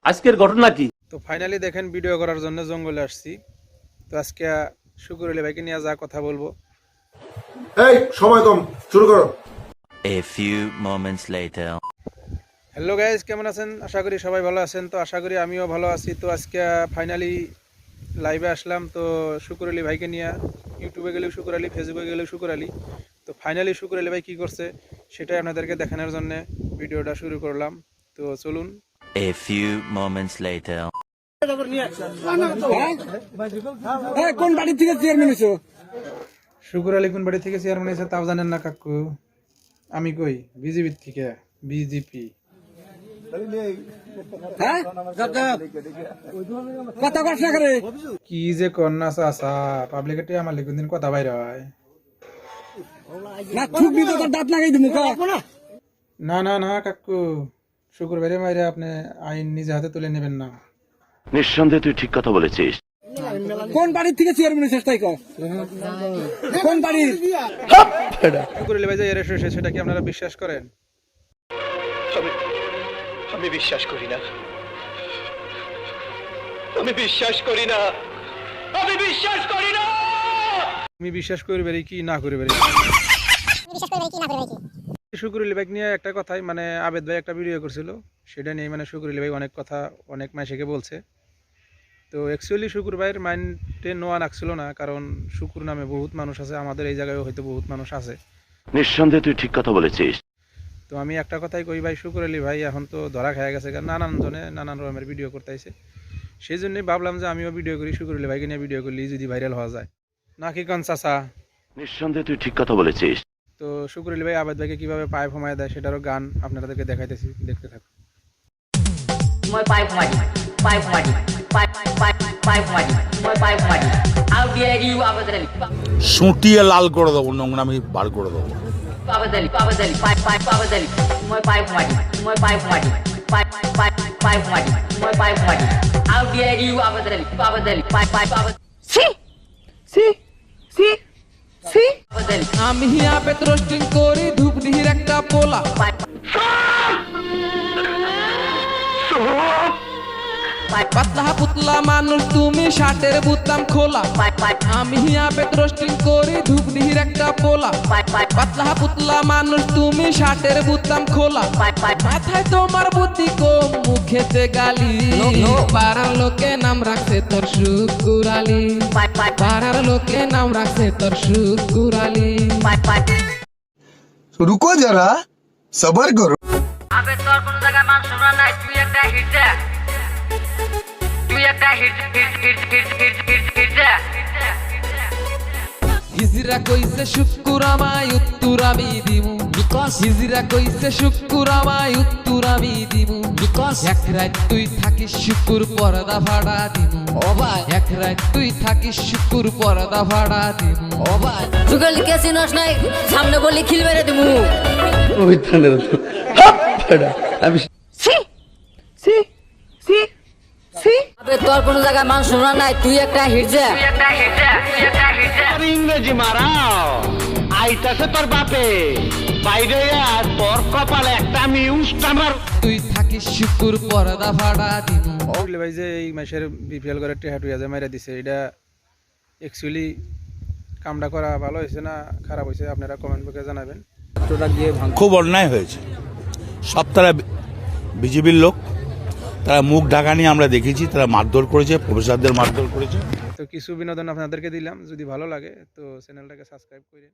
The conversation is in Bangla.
আজকের ঘটনা কি? তো ফাইনালি দেখেন ভিডিও করার জন্য জঙ্গলে আসছি। তো আজকে শুকুর আলী ভাইকে নিয়ে যা কথা বলবো। এই সময় কম, শুরু করো। A few moments later. Hello guys, কেমন আছেন? আশা করি সবাই ভালো আছেন। তো আশা করি আমিও ভালো আছি। তো আজকে ফাইনালি লাইভে আসলাম। তো শুকুর আলী ভাইকে নিয়ে ইউটিউবে গেলেও শুকুর আলী, ফেসবুকে গেলেও শুকুর আলী। তো ফাইনালি শুকুর আলী ভাই কী করছে সেটাই আপনাদেরকে দেখানোর জন্য ভিডিওটা শুরু করলাম। তো চলুন। A few moments later. কোন বাড়ি থেকে চেয়ারম্যান হয়েছো? শুকুর আলী কোন বাড়ি থেকে চেয়ারম্যান হয়েছে তাও জানেন না কাকু? আমি কই বিজেপি থেকে, বিজেপি। কথা কষা করে কি যে কন্যা চাষা পাবলিকেটে আমার লিখুন দিন কথা বাইর হয় না, খুব দিতে তোর দাঁত লাগাই দিমু। না না না কাকু, শুক্রবারে মাইরে আপনি আইন নিজে হাতে তুলে নেবেন না। নিঃসন্দেহে তুই ঠিক কথা বলেছিস। কোন বাড়ির থেকে চেয়ারম্যান হয়েছে তাই কর? কোন বাড়ির? শুকুর আলী ভাই যে এর এসেছে সেটা কি আপনারা বিশ্বাস করেন? আমি বিশ্বাস করি না। আমি বিশ্বাস করি না। আমি বিশ্বাস করি না। আমি বিশ্বাস করি বেরি কি না করি বেরি। শুকুর আলী ভাই নিয়ে একটা কথাই মানে আবেদ ভাই একটা ভিডিও করছিল, সেটা নিয়ে মানে শুকুর আলী ভাই অনেক কথা অনেক মাসেকে বলছে। তো অ্যাকচুয়ালি শুকুর ভাইয়ের মাইন্ডে নোয়া রাখছিল না, কারণ শুকুর নামে বহুত মানুষ আছে, আমাদের এই জায়গায় হয়তো বহুত মানুষ আছে। নিঃসন্দেহে তুই ঠিক কথা বলেছিস। তো আমি একটা কথাই কই ভাই, শুকুর আলী ভাই এখন তো ধরা খেয়ে গেছে, কারণ নানান জনে নানান রকমের ভিডিও করতে আইছে। সেই জন্যই ভাবলাম যে আমিও ভিডিও করি, শুকুর আলী ভাইকে নিয়ে ভিডিও করলে যদি ভাইরাল হওয়া যায় নাকি কন চাচা? নিঃসন্দেহে তুই ঠিক কথা বলেছিস। তো শুকুর আলী ভাই আবেদ ভাইকে কিভাবে পায়ে ফমায় দেয় সেটারও গান আপনাদেরকে দেখাইতেছি, দেখতে থাকুন। মই পাইপ মারি পাইপ মারি পাইপ পাইপ পাইপ মারি মই পাইপ মারি আউ ডিয়ার ইউ আবেদ আলী সুটিয়ে লাল করে দেবো, নোংরামি বার করে দেবো। আবেদ আলী পাইপ পাইপ আবেদ আলী মই পাইপ মারি মই পাইপ মারি পাইপ পাইপ পাইপ মারি মই পাইপ মারি আউ dear you Abed Ali pipe pipe Abed সি সি সি সি আবেদ আলী আমি আবেদ রোস্টিং করি ধূপডিহির একটা পোলা। পাতলা পুতলা মানুষ তুমি, শার্টের বুতাম খোলা। আমি আবেদ রোস্টিং করি ধূপডিহির একটা পোলা। পাতলা পুতলা মানুষ তুমি, শার্টের বুতাম খোলা। মাথায় তোমার বুদ্ধি কম, মুখেতে গালি। পাড়ার লোকে নাম রাখছে তোর শুকুর আলী, পাড়ার লোকে নাম রাখছে তোর শুকুর আলী। রুকো যারা, সবার করো। আবে তোর কোন জায়গায় মান সম্মান নাই, তুই একটা হিট দে, তুই একটা hit hit hit hit hit hit hit দে। হিজরা কইছে শুকুর আমায় উত্তর আমি দিমু, হিজরা কইছে শুকুর আমায় উত্তর আমি দিমু। এক রাত তুই থাকিস শুকুর পর্দা ভাড়া দিমু, এক রাত তুই থাকিস শুকুর পর্দা ভাড়া দিমু। যুগল কে চিনস নাই, সামনে বলি খিল মেরে দিমু। আবে তোর কোন জায়গায় মান সম্মান নাই, তুই একটা হিট দে, তুই একটা হিট দে, তুই একটা হিট দে। ইংরেজি মারাও আইতাছে তোর বাপে বাইরে তোর কপালে একটা মিউজ টামার। তুই থাকিস শুকুর পর্দা ভাড়া দিমু। শুকুর আলী ভাই যে এই মাসের বিপিএল করে টেহাটুয়া যে মাইরা দিছে, এটা অ্যাকচুয়ালি কামটা করা ভালো হয়েছে না খারাপ হয়েছে আপনারা কমেন্ট বক্সে জানাবেন। খুব অন্যায় হয়েছে। সব তারা বিজেপির লোক, তারা মুখ ঢাকা নিয়ে আমরা দেখেছি, তারা মারধর করেছে, প্রফেসরদের মারধর করেছে। তো কিছু বিনোদন আপনাদেরকে দিলাম, যদি ভালো লাগে তো চ্যানেলটাকে সাবস্ক্রাইব করেন।